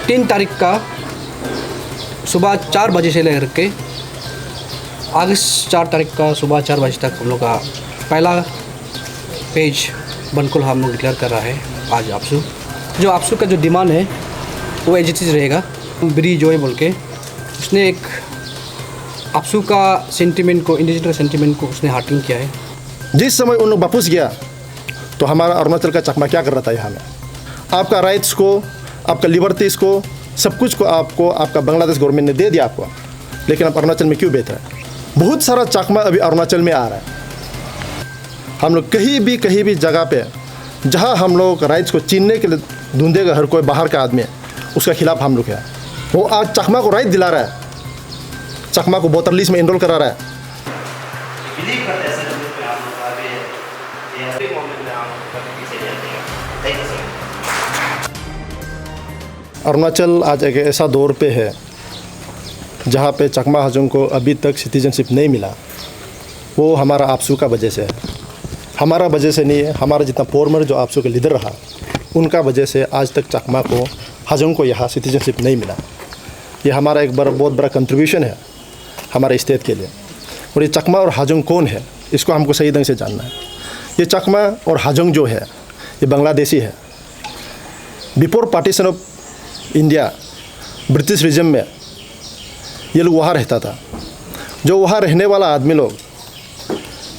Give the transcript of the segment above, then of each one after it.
3 तारीख का सुबह 4 बजे से लेकर के अगस्त 4 तारीख का सुबह 4 बजे तक हम लोग का पहला पेज बनकुल हम लोग डिक्लेयर कर रहा है। आज आपसू का जो डिमांड है वो एज इट इज़ रहेगा। ब्री जोए बोल के उसने एक आपसू का सेंटिमेंट को, इंडिजिनस सेंटिमेंट को उसने हार्टिंग किया है। जिस समय उन लोग वापस गया तो हमारा अरुणाचल का चकमा क्या कर रहा था यहाँ में, आपका राइट्स को, आपका लिबर्टीज़ को, सब कुछ को आपको आपका बांग्लादेश गवर्नमेंट ने दे दिया आपको, लेकिन आप अरुणाचल में क्यों बेच रहे हैं? बहुत सारा चकमा अभी अरुणाचल में आ रहा है। हम लोग कहीं भी जगह पे जहाँ हम लोग राइट्स को छीनने के लिए ढूंढेगा हर कोई बाहर का आदमी, उसका खिलाफ हम लोग है। वो आज चकमा को राइट दिला रहा है, चकमा को वोटर लिस्ट में एनरोल करा रहा है। अरुणाचल आज एक ऐसा दौर पे है जहाँ पे चकमा हजों को अभी तक सिटीजनशिप नहीं मिला। वो हमारा आपसू का वजह से है, हमारा वजह से नहीं है। हमारा जितना फॉर्मर जो आपसू के लीडर रहा उनका वजह से आज तक चकमा को हजों को यहाँ सिटीजनशिप नहीं मिला। ये हमारा एक बहुत बड़ा कंट्रीब्यूशन है हमारे स्टेट के लिए। और ये चकमा और हाजोंग कौन है इसको हमको सही ढंग से जानना है। ये चकमा और हाजोंग जो है ये बांग्लादेशी है। Before partition of India British regime में ये लोग वहाँ रहता था। जो वहाँ रहने वाला आदमी लोग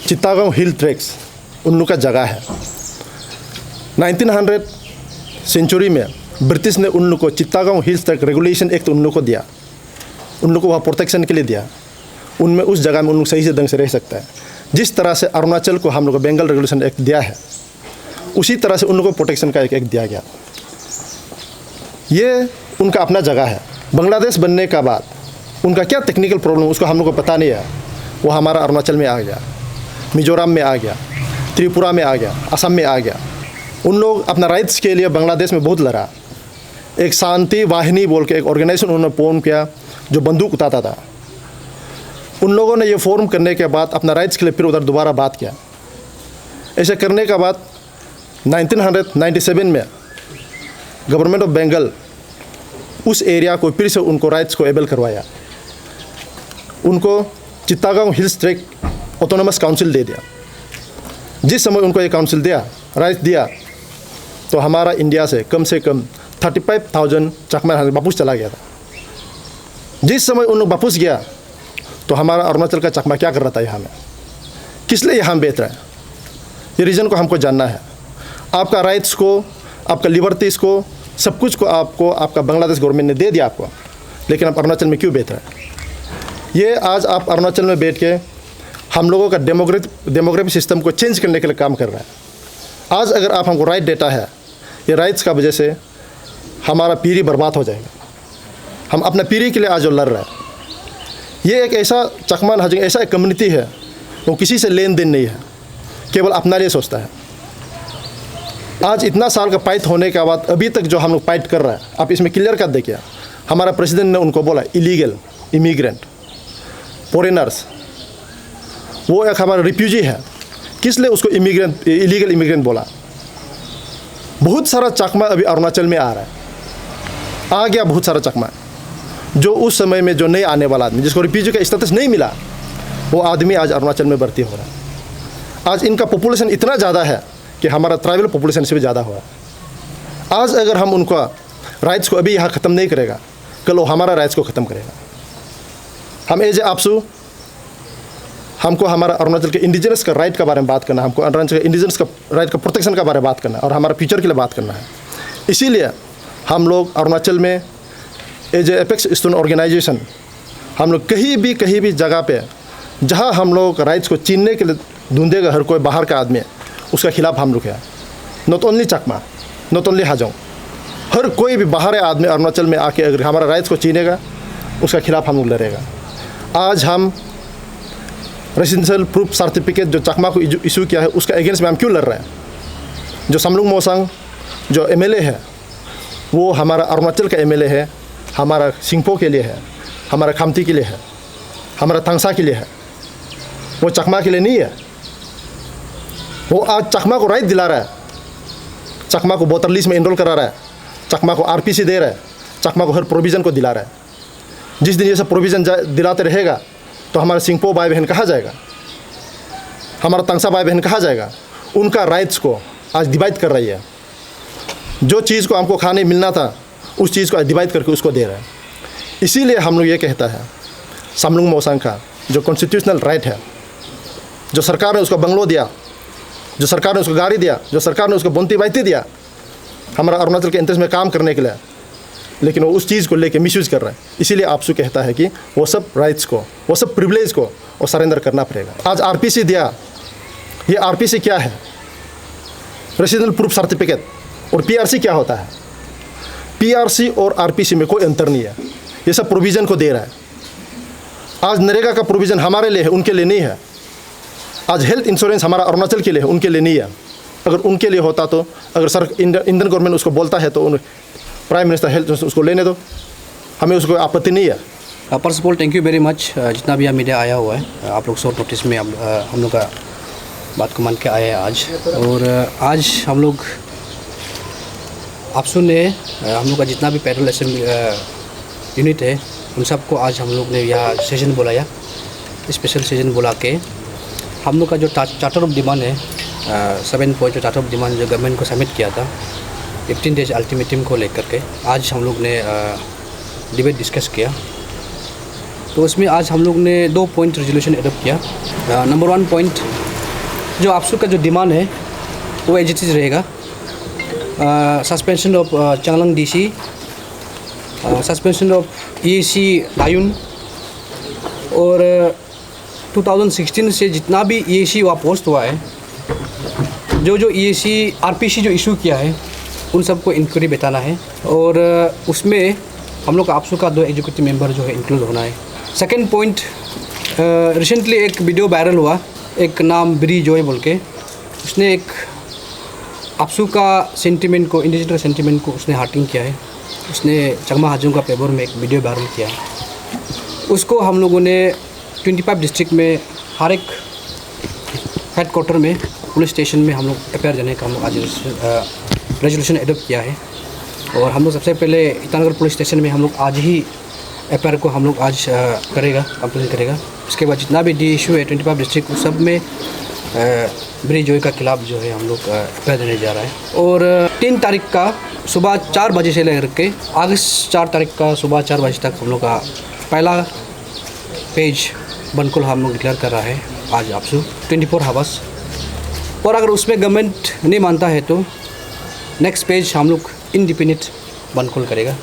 चित्तागांव हिल ट्रैक्स उन लोग का जगह है। 1900 सेंचुरी में ब्रिटिश ने उन लोग को चित्तागांव हिल्स ट्रैक रेगुलेशन एक्ट उन लोग को दिया, उन लोग को वहाँ प्रोटेक्शन के लिए दिया। उनमें उस जगह में उन लोग सही से ढंग से रह सकता है। जिस तरह से अरुणाचल को हम लोग को बेंगल रेगुलेशन एक्ट दिया है उसी तरह से उन लोगों को प्रोटेक्शन का एक एक्ट दिया गया। ये उनका अपना जगह है। बांग्लादेश बनने का बाद उनका क्या टेक्निकल प्रॉब्लम उसको हम लोग को पता नहीं है। वो हमारा अरुणाचल में आ गया, मिजोरम में आ गया, त्रिपुरा में आ गया, असम में आ गया। उन लोग अपना राइट्स के लिए बांग्लादेश में बहुत लड़ा। एक शांति वाहिनी बोल के एक ऑर्गेनाइजेशन उन्होंने फॉर्म किया जो बंदूक उठाता था। उन लोगों ने ये फॉर्म करने के बाद अपना राइट्स के लिए फिर उधर दोबारा बात किया। ऐसे करने के बाद 1997 में गवर्नमेंट ऑफ बंगाल उस एरिया को फिर से उनको राइट्स को एबल करवाया। उनको चित्तागांव हिल्स ट्रैक ऑटोनोमस काउंसिल दे दिया। जिस समय उनको ये काउंसिल दिया, राइट्स दिया, तो हमारा इंडिया से कम 35,000 चकमा वापस चला गया था। जिस समय उन लोग वापस गया तो हमारा अरुणाचल का चकमा क्या कर रहा था यहाँ में, किस लिए यहाँ बेच रहा है, ये रीज़न को हमको जानना है। आपका राइट्स को, आपका लिबर्टीज़ को, सब कुछ को आपको आपका बांग्लादेश गवर्नमेंट ने दे दिया आपको, लेकिन आप अरुणाचल में क्यों बेच रहे हैं? ये आज आप अरुणाचल में बैठ के हम लोगों का डेमोग्राफी सिस्टम को चेंज करने के लिए काम कर रहा है। आज अगर आप हमको राइट देता है, ये राइट्स का वजह से हमारा पीढ़ी बर्बाद हो जाएगा। हम अपना पीढ़ी के लिए आज जो लड़ रहे हैं, ये एक ऐसा चकमा हाजोंग ऐसा एक कम्युनिटी है वो किसी से लेन देन नहीं है, केवल अपना लिए सोचता है। आज इतना साल का फाइट होने के बाद अभी तक जो हम लोग फाइट कर रहा है, आप इसमें क्लियर कर देखिए। हमारा प्रेसिडेंट ने उनको बोला इलीगल इमिग्रेंट, फॉरेनर्स, वो एक हमारा रिफ्यूजी है। किस लिए उसको इलीगल इमिग्रेंट बोला? बहुत सारा चकमा अभी अरुणाचल में आ रहा है, आ गया बहुत सारा चकमा, जो उस समय में जो नहीं आने वाला आदमी जिसको रिफ्यूजी का स्टेटस नहीं मिला, वो आदमी आज अरुणाचल में भर्ती हो रहा है। आज इनका पॉपुलेशन इतना ज़्यादा है कि हमारा ट्राइबल पॉपुलेशन से भी ज़्यादा हो रहा है। आज अगर हम उनका राइट्स को अभी यहाँ ख़त्म नहीं करेगा, कल वो हमारा राइट्स को ख़त्म करेगा। हम एज ए आपसू, हमको हमारा अरुणाचल के इंडिजिनस का राइट के बारे में बात करना है, हमको अरुणाचल के इंडिजिनस का राइट का प्रोटेक्शन के बारे में बात करना है और हमारा फ्यूचर के लिए बात करना है। इसीलिए हम लोग अरुणाचल में as a apex student organisation हम लोग कहीं भी जगह पे जहाँ हम लोग राइट्स को छीनने के लिए ढूंढेगा हर कोई बाहर का आदमी, उसका खिलाफ हम लोग है। Not only Chakma, not only Hajong, हर कोई भी बाहर आदमी अरुणाचल में आके अगर हमारा राइट्स को छीनेगा उसका खिलाफ हम लोग लड़ेगा। आज हम रेसिडेंशियल प्रूफ सर्टिफिकेट जो चकमा को इशू किया है उसका अगेंस्ट में हम क्यों लड़ रहे हैं? जो समलुंग मोसांग जो एमएलए है वो हमारा अरुणाचल का एमएलए है, हमारा सिंगपो के लिए है, हमारा खामती के लिए है, हमारा तंगसा के लिए है, वो चकमा के लिए नहीं है। वो आज चकमा को राइट दिला रहा है, चकमा को वोटर लिस्ट में एनरोल करा रहा है, चकमा को आरपीसी दे रहा है, चकमा को हर प्रोविज़न को दिला रहा है। जिस दिन ये सब प्रोविज़न दिलाते रहेगा तो हमारा सिंगपो भाई बहन कहाँ जाएगा, हमारा तंगसा भाई बहन कहाँ जाएगा। उनका राइट्स को आज डिवाइड कर रही है। जो चीज़ को हमको खाने मिलना था उस चीज़ को आज डिवाइड करके उसको दे रहा है। इसीलिए हम लोग ये कहता है सामलुंग मोसांग का जो कॉन्स्टिट्यूशनल राइट है, जो सरकार ने उसको बंगलो दिया, जो सरकार ने उसको गाड़ी दिया, जो सरकार ने उसको बोंती बाइती दिया हमारा अरुणाचल के इंटरेस्ट में काम करने के लिए, लेकिन वो उस चीज़ को लेके मिसयूज़ कर रहा है। इसीलिए आपसू कहता है कि वो सब राइट्स को, वो सब प्रिविलेज को वो सरेंडर करना पड़ेगा। आज आरपीसी दिया, ये आरपीसी क्या है, रेसिडेंशियल प्रूफ सर्टिफिकेट, और पीआरसी क्या होता है। पीआरसी और आरपीसी में कोई अंतर नहीं है, ये सब प्रोविज़न को दे रहा है। आज नरेगा का प्रोविज़न हमारे लिए है, उनके लिए नहीं है। आज हेल्थ इंश्योरेंस हमारा अरुणाचल के लिए है, उनके लिए नहीं है। अगर उनके लिए होता तो अगर इंडियन गवर्नमेंट उसको बोलता है तो प्राइम मिनिस्टर हेल्थ उसको लेने दो, हमें उसको आपत्ति नहीं है। First of all thank you very much, जितना भी मीडिया आया हुआ है, आप लोग शॉर्ट नोटिस में हम लोग का बात को मान के आए हैं आज। और आज हम लोग आपसू ने हम लोग का जितना भी पेट्रोल यूनिट है उन सबको आज हम लोग ने यहाँ सेशन बुलाया, स्पेशल सेशन बुला के हम लोग का जो चार्टर ऑफ डिमांड है 7 पॉइंट जो चार्टर ऑफ डिमांड जो गवर्नमेंट को सबमिट किया था 15 डेज अल्टीमेटम को लेकर के आज हम लोग ने डिबेट डिस्कस किया। तो उसमें आज हम लोग ने 2 पॉइंट रेजोल्यूशन एडोप्ट किया। नंबर 1 पॉइंट जो आपसू का जो डिमांड है वो एज इट इज़ रहेगा, suspension of Changlang DC, suspension of EAC Layun, और 2016 से जितना भी ईएसी हुआ पोस्ट हुआ है, जो ईएसी आरपीसी जो इशू किया है उन सबको इंक्वायरी बताना है। और उसमें हम लोग आपसू का 2 एग्जीक्यूटिव मेंबर जो है इंक्लूड होना है। सेकंड पॉइंट, रिसेंटली एक वीडियो वायरल हुआ, एक नाम ब्री जॉय बोल के, उसने एक आपसू का सेंटिमेंट को, इंडिजिनस का सेंटिमेंट को उसने हार्टिंग किया है। उसने चकमा हाजों का पेपर में एक वीडियो वायरल किया है। उसको हम लोगों ने 25 डिस्ट्रिक्ट में हर एक हेड क्वार्टर में पुलिस स्टेशन में हम लोग एफआईआर देने का हम लोग आज रेजोल्यूशन एडोप्ट किया है। और हम लोग सबसे पहले ईटानगर पुलिस स्टेशन में हम लोग आज ही एफआईआर को हम लोग आज कंप्लेन करेगा। उसके बाद जितना भी डी इशू है 25 डिस्ट्रिक्ट उस सब में ब्री जॉय का खिलाफ जो है हम लोग एफआईआर देने जा रहा है। और 3 तारीख का सुबह 4 बजे से लेकर के अगस्त 4 तारीख का सुबह 4 बजे तक हम लोग का पहला पेज बनकुल हम लोग डिक्लेयर कर रहा है आज आपसू 24 हावर्स। और अगर उसमें गवर्नमेंट नहीं मानता है तो नेक्स्ट पेज हम लोग इंडिपेंडेंट बनकुल करेगा।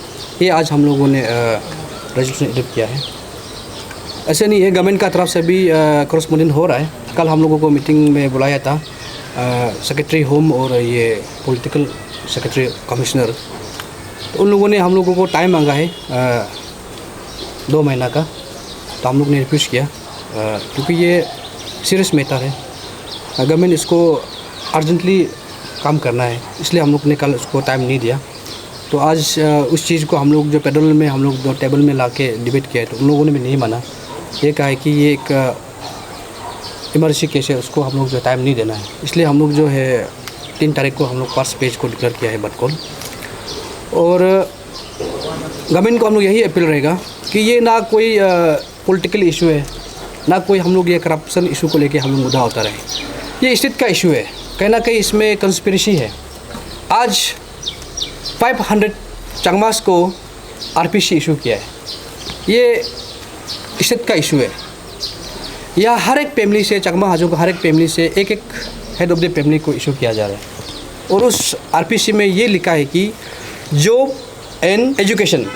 ये आज हम लोगों ने रेजोल्यूशन एडोप्ट किया है। ऐसे नहीं है, गवर्नमेंट का तरफ से भी करस्पॉन्डेंट हो रहा है। कल हम लोगों को मीटिंग में बुलाया था सेक्रेटरी होम और ये पॉलिटिकल सेक्रेटरी कमिश्नर, तो उन लोगों ने हम लोगों को टाइम मांगा है 2 महीना का। तो हम लोग ने रिक्वेस्ट किया क्योंकि ये सीरियस मैटर है, गवर्नमेंट इसको अर्जेंटली काम करना है, इसलिए हम लोग ने कल उसको टाइम नहीं दिया। तो आज उस चीज़ को हम लोग जो पेट्रोल में हम लोग जो टेबल में ला के डिबेट किया है तो उन लोगों ने भी नहीं माना। ये कहा है कि ये एक इमरजेंसी केस है, उसको हम लोग जो टाइम नहीं देना है, इसलिए हम लोग जो है 3 तारीख को हम लोग फर्स्ट पेज को डिक्लेयर किया है बनकुल। और गवर्नमेंट को हम लोग यही अपील रहेगा कि ये ना कोई पॉलिटिकल इशू है, ना कोई हम लोग ये करप्शन इशू को लेके हम लोग मुद्दा होता रहे। ये स्टेट का इशू है, कहीं ना कहीं इसमें कंस्पिरेसी है। आज 500 चंगमास को आरपीसी इशू किया है, ये स्टेट का इशू है। यह हर एक फैमिली से, चकमा हाजों को हर एक फैमिली से एक हेड ऑफ द फैमिली को इशू किया जा रहा है। और उस आरपीसी में ये लिखा है कि जॉब एंड एजुकेशन,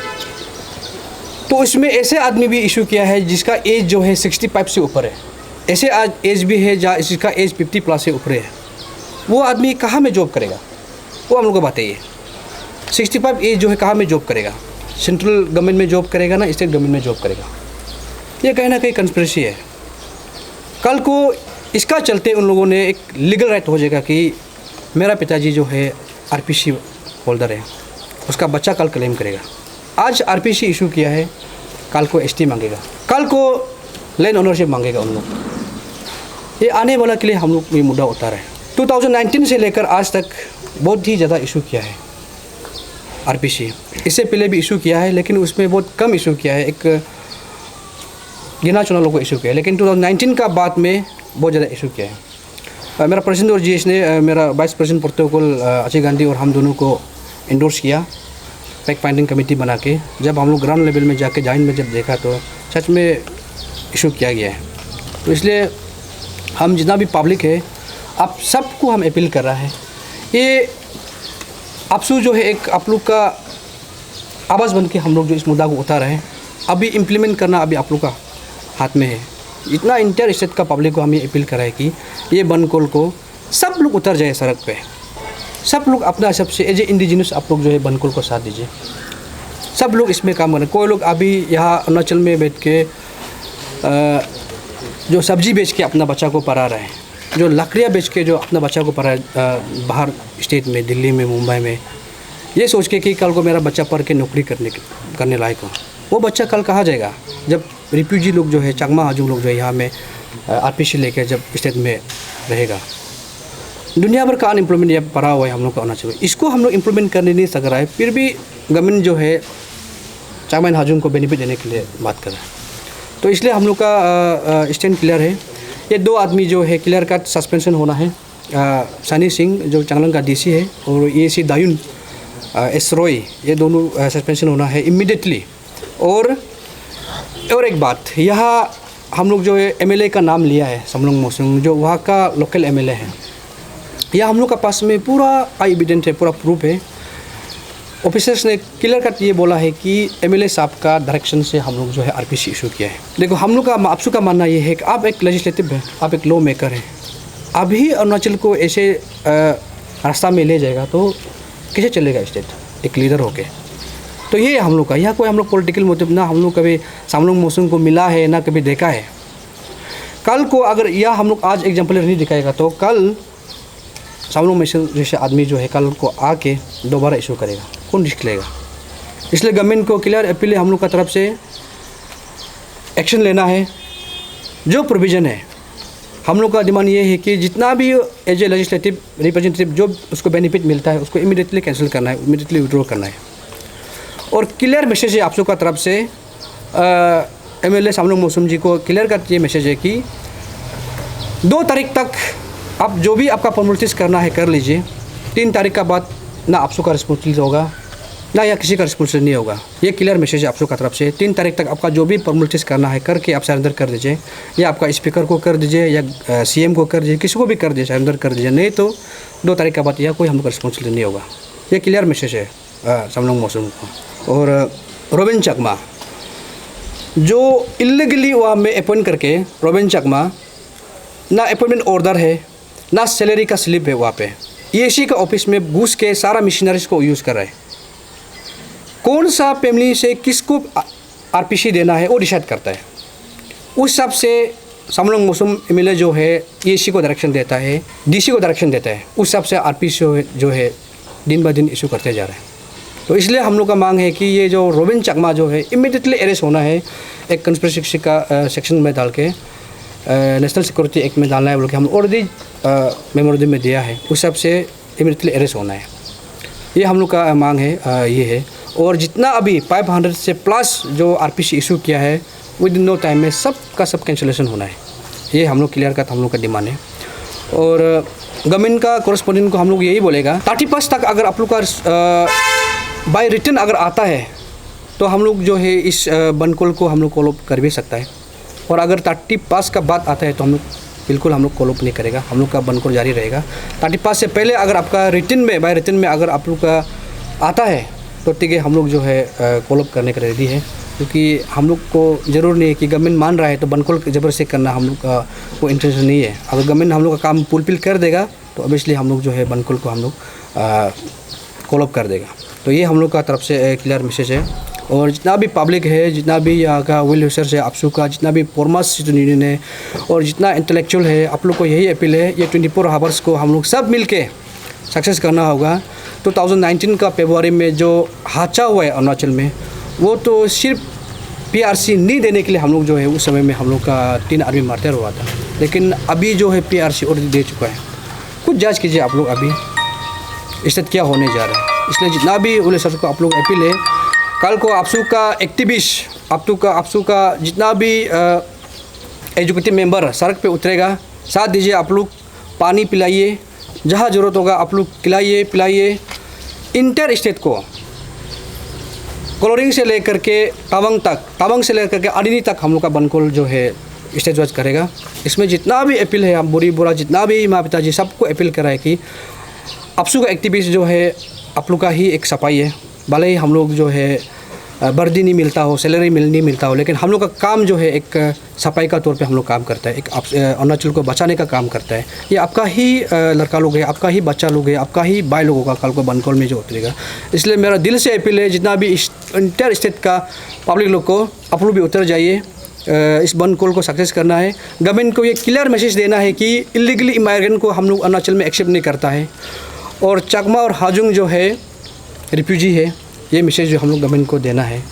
तो इसमें ऐसे आदमी भी इशू किया है जिसका एज जो है 65 से ऊपर है, ऐसे एज भी है जिसका एज 50+ से ऊपर है। वो आदमी कहाँ में जॉब करेगा, वो हम लोग को बताइए। 65 एज जो है कहाँ में जॉब करेगा, सेंट्रल गवर्नमेंट में जॉब करेगा ना स्टेट गवर्नमेंट में जॉब करेगा। ये कहीं ना कहीं कंस्पिरेसी है। कल को इसका चलते उन लोगों ने एक लीगल राइट हो जाएगा कि मेरा पिताजी जो है आरपीसी होल्डर है, उसका बच्चा कल क्लेम करेगा। आज आरपीसी इशू किया है, कल को एसटी मांगेगा, कल को लैंड ओनरशिप मांगेगा उन लोग। ये आने वाला के लिए हम लोग ये मुद्दा उतारा है। 2019 से लेकर आज तक बहुत ही ज़्यादा इशू किया है। आरपीसी। इससे पहले भी इशू किया है, लेकिन उसमें बहुत कम इशू किया है, एक गिना चुना लोगों को इशू किया है। लेकिन 2019 का बाद में बहुत ज़्यादा इशू किया है। मेरा प्रेसिडेंट और जीएस ने मेरा vice president protocol Ajay Gandhi और हम दोनों को इंडोर्स किया फैक्ट फाइंडिंग कमेटी बना के। जब हम लोग ग्राउंड लेवल में जाके जॉइंट में जब देखा तो सच में इशू किया गया है। तो इसलिए हम जितना भी पब्लिक है, आप सबको हम अपील कर रहा है, ये आपसू जो है एक आप लोग का आवाज़ बन के हम लोग जो इस मुद्दा को उठा रहे हैं, अभी इम्प्लीमेंट करना अभी आप लोग का हाथ में है। इतना इंटर स्टेट का पब्लिक को हम ये अपील कर रहे हैं कि ये बनकोल को सब लोग उतर जाए सड़क पे, सब लोग अपना हिसाब से एज ए इंडिजिनस आप लोग जो है बनकोल को साथ दीजिए। सब लोग इसमें काम करें। कोई लोग अभी यहाँ अरुणाचल में बैठ के जो सब्जी बेच के अपना बच्चा को पढ़ा रहे हैं, जो लकड़ियाँ बेच के जो अपना बच्चा को पढ़ा बाहर स्टेट में, दिल्ली में, मुंबई में, ये सोच के कि कल को मेरा बच्चा पढ़ के नौकरी करने लायक हो, वो बच्चा कल कहाँ जाएगा जब रिफ्यूजी लोग जो है, चकमा हाजू लोग जो है यहाँ में आरपीसी लेके जब स्टेट में रहेगा। दुनिया भर का अनएम्प्लॉयमेंट ये पड़ा हुआ है हम लोग का होना चाहिए। इसको हम लोग इम्प्लीमेंट करने नहीं सक रहा है, फिर भी गवर्नमेंट जो है चकमा हाजू को बेनिफिट देने के लिए बात कर रहा है। तो इसलिए हम लोग का स्टैंड क्लियर है। ये 2 आदमी जो है क्लियर कट सस्पेंशन होना है। सनी सिंह जो चांगलांग का डीसी है और एसी दायुन एस रॉय, ये दोनों सस्पेंशन होना है इमीडिएटली। और एक बात, यहाँ हम लोग जो है एमएलए का नाम लिया है समलोंग मोसुंग, जो वहाँ का लोकल एमएलए है। यह हम लोग का पास में पूरा एविडेंस है, पूरा प्रूफ है। ऑफिसर्स ने क्लियर कट ये बोला है कि एमएलए साहब का डायरेक्शन से हम लोग जो है आरपीसी इशू किया है। देखो हम लोग का आपसू का मानना ये है कि आप एक लेजिस्लेटिव है, आप एक लॉ मेकर हैं। अभी अरुणाचल को ऐसे रास्ता में ले जाएगा तो कैसे चलेगा स्टेट एक लीडर होके। तो ये हम लोग का, यहाँ कोई हम लोग पॉलिटिकल मोटिव ना हम लोग कभी समलोंग मोसुंग को मिला है ना कभी देखा है। कल को अगर यह हम लोग आज एग्जाम्पल नहीं दिखाएगा तो कल समलोंग मोसुंग जैसे आदमी जो है कल को आके दोबारा इशू करेगा, कौन रिस्क लेगा। इसलिए गवर्नमेंट को क्लियर अपील है हम लोग का तरफ से, एक्शन लेना है। जो प्रोविज़न है हम लोग का डिमांड ये है कि जितना भी एज ए लेजिस्लेटिव रिप्रेजेंटेटिव जो उसको बेनिफिट मिलता है उसको इमीडिएटली कैंसिल करना है, इमीडिएटली विड्रॉ करना है। और क्लियर मैसेज है आप लोग का तरफ से एमएलए समलोंग मोसुंग जी को क्लियर कर ये मैसेज है कि 2 तारीख तक आप जो भी आपका फॉर्मेलिटीज करना है कर लीजिए। 3 तारीख का बाद ना आप लोग का रिस्पॉन्सिबिलिटी होगा ना या किसी का रिस्पॉन्सिबिलिटी नहीं होगा। ये क्लियर मैसेज है आप लोग का तरफ से। 3 तारीख तक आपका जो भी फॉर्मेलिटीज करना है करके आप सरेंडर कर दीजिए, या आपका स्पीकर को कर दीजिए या सीएम को कर दीजिए, किसी को भी कर दीजिए, सरेंडर कर दीजिए। नहीं तो 2 तारीख का बाद यह कोई हमको रिस्पॉन्सिबिलिटी नहीं होगा। ये क्लियर मैसेज है समलोंग मोसुंग को। और रोबिन चकमा जो इलीगली वहाँ में अपॉइंट करके, रोबिन चकमा ना अपॉइंटमेंट ऑर्डर है ना सैलरी का स्लिप है, वहाँ पे ईएसी का ऑफिस में घुस के सारा मशीनरीज को यूज़ कर रहा है। कौन सा फैमिली से किसको आरपीसी देना है वो डिसाइड करता है। उस हिसाब से समलोंग मोसुंग एमएलए जो है ईएसी को डायरेक्शन देता है, डीसी को डायरेक्शन देता है। उस हिसाब से आरपीसी जो है दिन ब दिन इशू करते जा रहे हैं। तो इसलिए हम लोग का मांग है कि ये जो रोबिन चकमा जो है इमीडिएटली अरेस्ट होना है, एक कंस्पिरेसी का सेक्शन में डाल के नेशनल सिक्योरिटी एक्ट में डालना है बोल के हम ऑलरेडी मेमोरेंडम में दिया है। उस हिसाब से इमीडिएटली अरेस्ट होना है, ये हम लोग का मांग है। ये है। और जितना अभी 500 से प्लस जो आरपीसी इशू किया है विद इन नो टाइम में सब का सब कैंसिलेशन होना है। ये हम लोग क्लियर का हम लोग का डिमांड है। और गवर्नमेंट का कॉरेस्पॉन्डेंट को हम लोग यही बोलेगा 31 तक अगर आप लोग का बाय रिटर्न अगर आता है तो हम लोग जो है इस बनकोल को हम लोग कॉल अप कर भी सकता है। और अगर 35 का बाद आता है तो हम लोग बिल्कुल हम लोग कॉल अप नहीं करेगा, हम लोग का बनकोल जारी रहेगा। 35 से पहले अगर आपका रिटर्न में बाय रिटर्न में अगर आप लोग का आता है तो ठीक है, हम लोग जो है कॉल अप करने के रेडी है। क्योंकि हम लोग को ज़रूर नहीं है कि गवर्नमेंट मान रहा है तो बनकोल ज़बरदस्ती करना हम लोग का वो इंटेंशन नहीं है। अगर गवर्नमेंट हम लोग का काम फुलफिल कर देगा तो ऑब्वियसली हम लोग जो है बनकोल को हम लोग कॉल अप कर देगा। तो ये हम लोग का तरफ से क्लियर मैसेज है। और जितना भी पब्लिक है, जितना भी यहाँ का वेल विशर्स है आपसू का, जितना भी फॉर्मर्स यूनियन है और जितना इंटेलेक्चुअल है, आप लोग को यही अपील है, ये 24 आवर्स को हम लोग सब मिल के सक्सेस करना होगा। 2019 का फरवरी में जो हादसा हुआ है अरुणाचल में, वो तो सिर्फ पीआरसी नहीं देने के लिए हम लोग जो है उस समय में हम लोग का 3 आदमी मारते हुआ था। लेकिन अभी जो है पीआरसी ऑलरेडी दे चुका है। कुछ जांच कीजिए आप लोग अभी इससे क्या होने जा रहा है। इसलिए जितना भी उन्हें सबको आप लोग अपील है, कल को आपसू का एक्टिविस्ट, आपसू का जितना भी एजुकेटिव मेंबर सड़क पे उतरेगा, साथ दीजिए, आप लोग पानी पिलाइए, जहाँ ज़रूरत होगा आप लोग खिलाइए पिलाइए। इंटर स्टेट को कोलोरिंग से लेकर के तावांग से लेकर के अडिनी तक हम लोग का बनकोल जो है स्टेज वाइज करेगा। इसमें जितना भी अपील है, हम बुरी बुरा जितना भी माँ पिताजी सबको अपील कर रहे हैं कि आपसू का एक्टिविस्ट जो है आप लोग का ही एक सफाई है। भले ही हम लोग जो है वर्दी नहीं मिलता हो, सैलरी नहीं मिलता हो, लेकिन हम लोग का काम जो है एक सफाई का तौर पे हम लोग काम करता है, एक अरुणाचल को बचाने का काम करता है। ये आपका ही लड़का लोग है, आपका ही बच्चा लोग है, आपका ही भाई लोगों का कल को बनकोल में जो उतरेगा। इसलिए मेरा दिल से अपील है, जितना भी इंटर स्टेट का पब्लिक लोग को आप लोग भी उतर जाइए, इस बनकोल को सक्सेस करना है। गवर्नमेंट को ये क्लियर मैसेज देना है कि इलीगली इमाइग्रेंट को हम लोग अरुणाचल में एक्सेप्ट नहीं करता है, और चकमा और हाजुंग जो है रिफ्यूजी है, ये मैसेज जो हम लोग गवर्नमेंट को देना है।